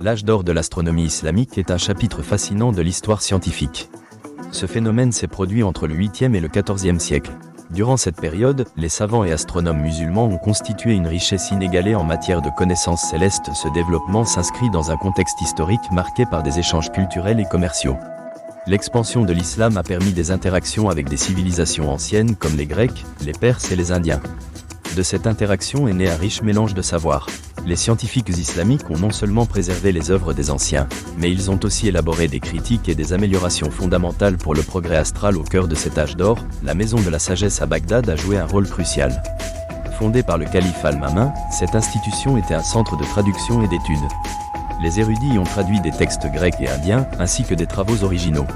L'âge d'or de l'astronomie islamique est un chapitre fascinant de l'histoire scientifique. Ce phénomène s'est produit entre le 8e et le 14e siècle. Durant cette période, les savants et astronomes musulmans ont constitué une richesse inégalée en matière de connaissances célestes. Ce développement s'inscrit dans un contexte historique marqué par des échanges culturels et commerciaux. L'expansion de l'islam a permis des interactions avec des civilisations anciennes comme les Grecs, les Perses et les Indiens. De cette interaction est né un riche mélange de savoirs. Les scientifiques islamiques ont non seulement préservé les œuvres des anciens, mais ils ont aussi élaboré des critiques et des améliorations fondamentales pour le progrès astral. Au cœur de cet âge d'or, la maison de la sagesse à Bagdad a joué un rôle crucial. Fondée par le calife Al-Ma'mun, cette institution était un centre de traduction et d'études. Les érudits y ont traduit des textes grecs et indiens, ainsi que des travaux originaux.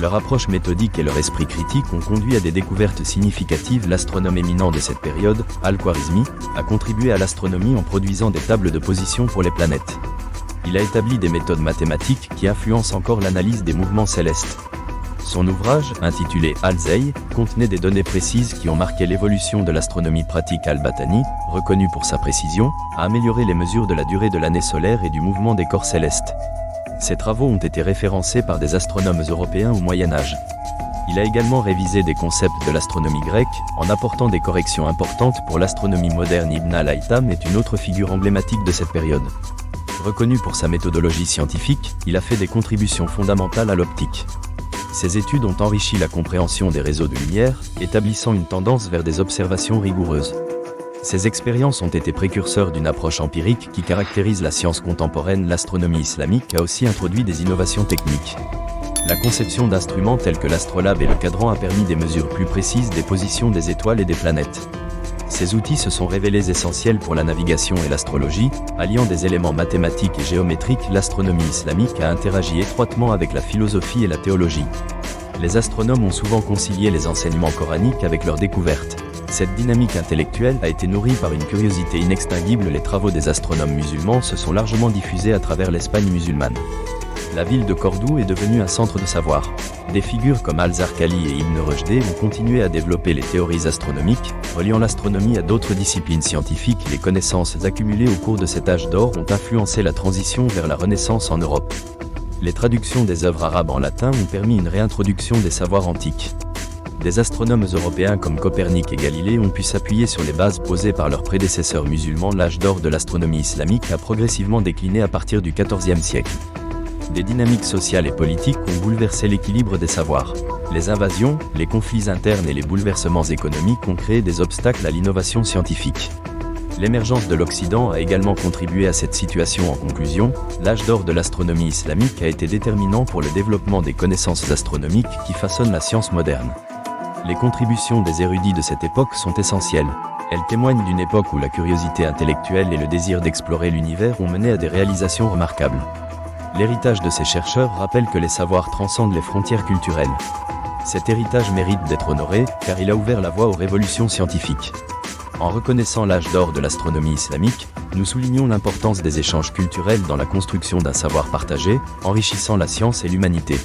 Leur approche méthodique et leur esprit critique ont conduit à des découvertes significatives. L'astronome éminent de cette période, Al-Khwarizmi, a contribué à l'astronomie en produisant des tables de position pour les planètes. Il a établi des méthodes mathématiques qui influencent encore l'analyse des mouvements célestes. Son ouvrage, intitulé Al-Zay, contenait des données précises qui ont marqué l'évolution de l'astronomie pratique. Al-Battani, reconnu pour sa précision, a amélioré les mesures de la durée de l'année solaire et du mouvement des corps célestes. Ses travaux ont été référencés par des astronomes européens au Moyen-Âge. Il a également révisé des concepts de l'astronomie grecque, en apportant des corrections importantes pour l'astronomie moderne. Ibn al-Haytham est une autre figure emblématique de cette période. Reconnu pour sa méthodologie scientifique, il a fait des contributions fondamentales à l'optique. Ses études ont enrichi la compréhension des réseaux de lumière, établissant une tendance vers des observations rigoureuses. Ces expériences ont été précurseurs d'une approche empirique qui caractérise la science contemporaine. L'astronomie islamique a aussi introduit des innovations techniques. La conception d'instruments tels que l'astrolabe et le cadran a permis des mesures plus précises des positions des étoiles et des planètes. Ces outils se sont révélés essentiels pour la navigation et l'astrologie, alliant des éléments mathématiques et géométriques. L'astronomie islamique a interagi étroitement avec la philosophie et la théologie. Les astronomes ont souvent concilié les enseignements coraniques avec leurs découvertes. Cette dynamique intellectuelle a été nourrie par une curiosité inextinguible. Les travaux des astronomes musulmans se sont largement diffusés à travers l'Espagne musulmane. La ville de Cordoue est devenue un centre de savoir. Des figures comme Al-Zarqali et Ibn Rushd ont continué à développer les théories astronomiques, reliant l'astronomie à d'autres disciplines scientifiques. Les connaissances accumulées au cours de cet âge d'or ont influencé la transition vers la Renaissance en Europe. Les traductions des œuvres arabes en latin ont permis une réintroduction des savoirs antiques. Des astronomes européens comme Copernic et Galilée ont pu s'appuyer sur les bases posées par leurs prédécesseurs musulmans. L'âge d'or de l'astronomie islamique a progressivement décliné à partir du XIVe siècle. Des dynamiques sociales et politiques ont bouleversé l'équilibre des savoirs. Les invasions, les conflits internes et les bouleversements économiques ont créé des obstacles à l'innovation scientifique. L'émergence de l'Occident a également contribué à cette situation. En conclusion, l'âge d'or de l'astronomie islamique a été déterminant pour le développement des connaissances astronomiques qui façonnent la science moderne. Les contributions des érudits de cette époque sont essentielles. Elles témoignent d'une époque où la curiosité intellectuelle et le désir d'explorer l'univers ont mené à des réalisations remarquables. L'héritage de ces chercheurs rappelle que les savoirs transcendent les frontières culturelles. Cet héritage mérite d'être honoré, car il a ouvert la voie aux révolutions scientifiques. En reconnaissant l'âge d'or de l'astronomie islamique, nous soulignons l'importance des échanges culturels dans la construction d'un savoir partagé, enrichissant la science et l'humanité.